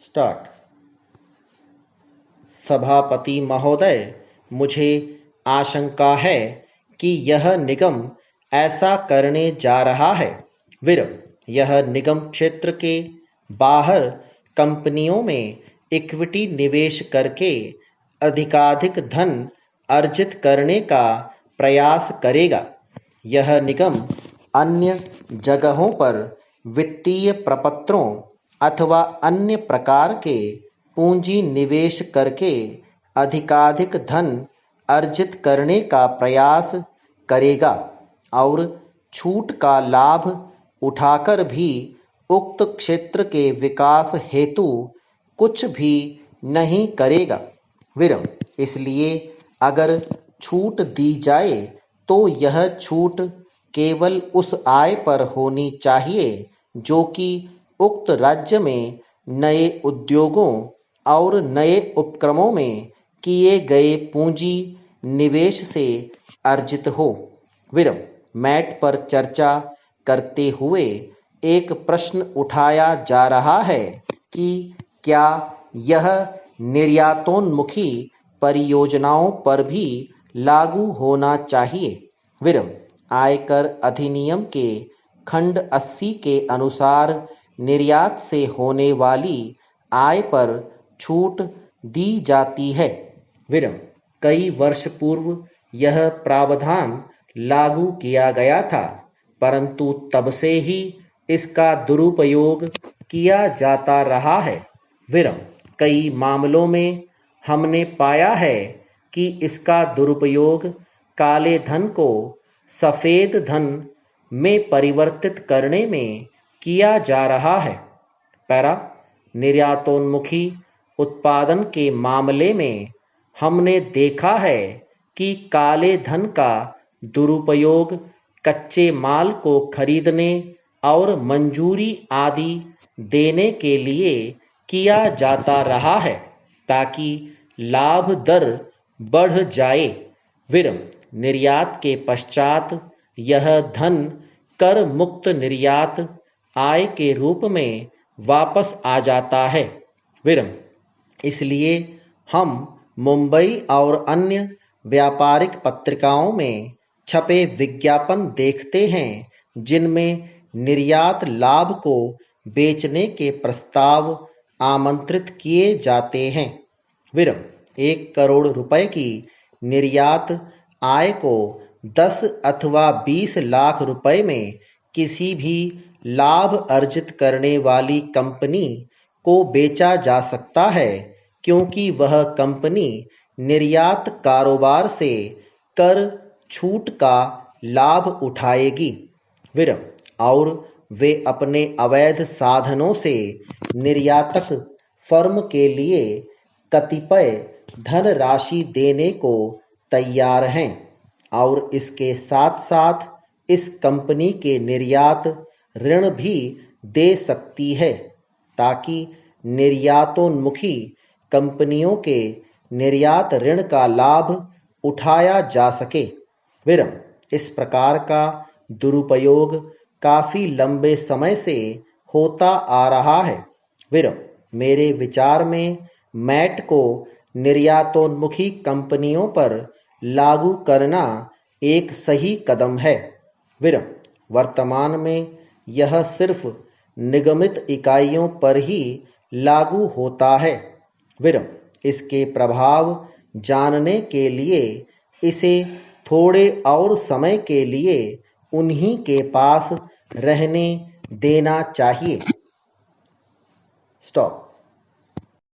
Start. सभापति महोदय, मुझे आशंका है कि यह निगम ऐसा करने जा रहा है। यह निगम क्षेत्र के बाहर कंपनियों में इक्विटी निवेश करके अधिकाधिक धन अर्जित करने का प्रयास करेगा। यह निगम अन्य जगहों पर वित्तीय प्रपत्रों अथवा अन्य प्रकार के पूंजी निवेश करके अधिकाधिक धन अर्जित करने का प्रयास करेगा और छूट का लाभ उठाकर भी उक्त क्षेत्र के विकास हेतु कुछ भी नहीं करेगा। इसलिए अगर छूट दी जाए तो यह छूट केवल उस आय पर होनी चाहिए जो कि उक्त राज्य में नए उद्योगों और नए उपक्रमों में किए गए पूंजी निवेश से अर्जित हो। मैट पर चर्चा करते हुए एक प्रश्न उठाया जा रहा है कि क्या यह निर्यातोन्मुखी परियोजनाओं पर भी लागू होना चाहिए। आयकर अधिनियम के खंड 80 के अनुसार निर्यात से होने वाली आय पर छूट दी जाती है। कई वर्ष पूर्व यह प्रावधान लागू किया गया था, परंतु तब से ही इसका दुरुपयोग किया जाता रहा है। कई मामलों में हमने पाया है कि इसका दुरुपयोग काले धन को सफेद धन में परिवर्तित करने में किया जा रहा है। निर्यातोन्मुखी उत्पादन के मामले में हमने देखा है कि काले धन का दुरुपयोग कच्चे माल को खरीदने और मंजूरी आदि देने के लिए किया जाता रहा है ताकि लाभ दर बढ़ जाए। निर्यात के पश्चात यह धन कर मुक्त निर्यात आय के रूप में वापस आ जाता है। इसलिए हम मुंबई और अन्य व्यापारिक पत्रिकाओं में छपे विज्ञापन देखते हैं जिनमें निर्यात लाभ को बेचने के प्रस्ताव आमंत्रित किए जाते हैं। 1 करोड़ रुपए की निर्यात आय को 10 अथवा 20 लाख रुपए में किसी भी लाभ अर्जित करने वाली कंपनी को बेचा जा सकता है क्योंकि वह कंपनी निर्यात कारोबार से कर छूट का लाभ उठाएगी और वे अपने अवैध साधनों से निर्यातक फर्म के लिए कतिपय धनराशि देने को तैयार हैं और इसके साथ साथ इस कंपनी के निर्यात ऋण भी दे सकती है ताकि निर्यातोन्मुखी कंपनियों के निर्यात ऋण का लाभ उठाया जा सके। इस प्रकार का दुरुपयोग काफी लंबे समय से होता आ रहा है। मेरे विचार में मैट को निर्यातोन्मुखी कंपनियों पर लागू करना एक सही कदम है। वर्तमान में यह सिर्फ निगमित इकाइयों पर ही लागू होता है। इसके प्रभाव जानने के लिए इसे थोड़े और समय के लिए उन्हीं के पास रहने देना चाहिए। स्टॉप।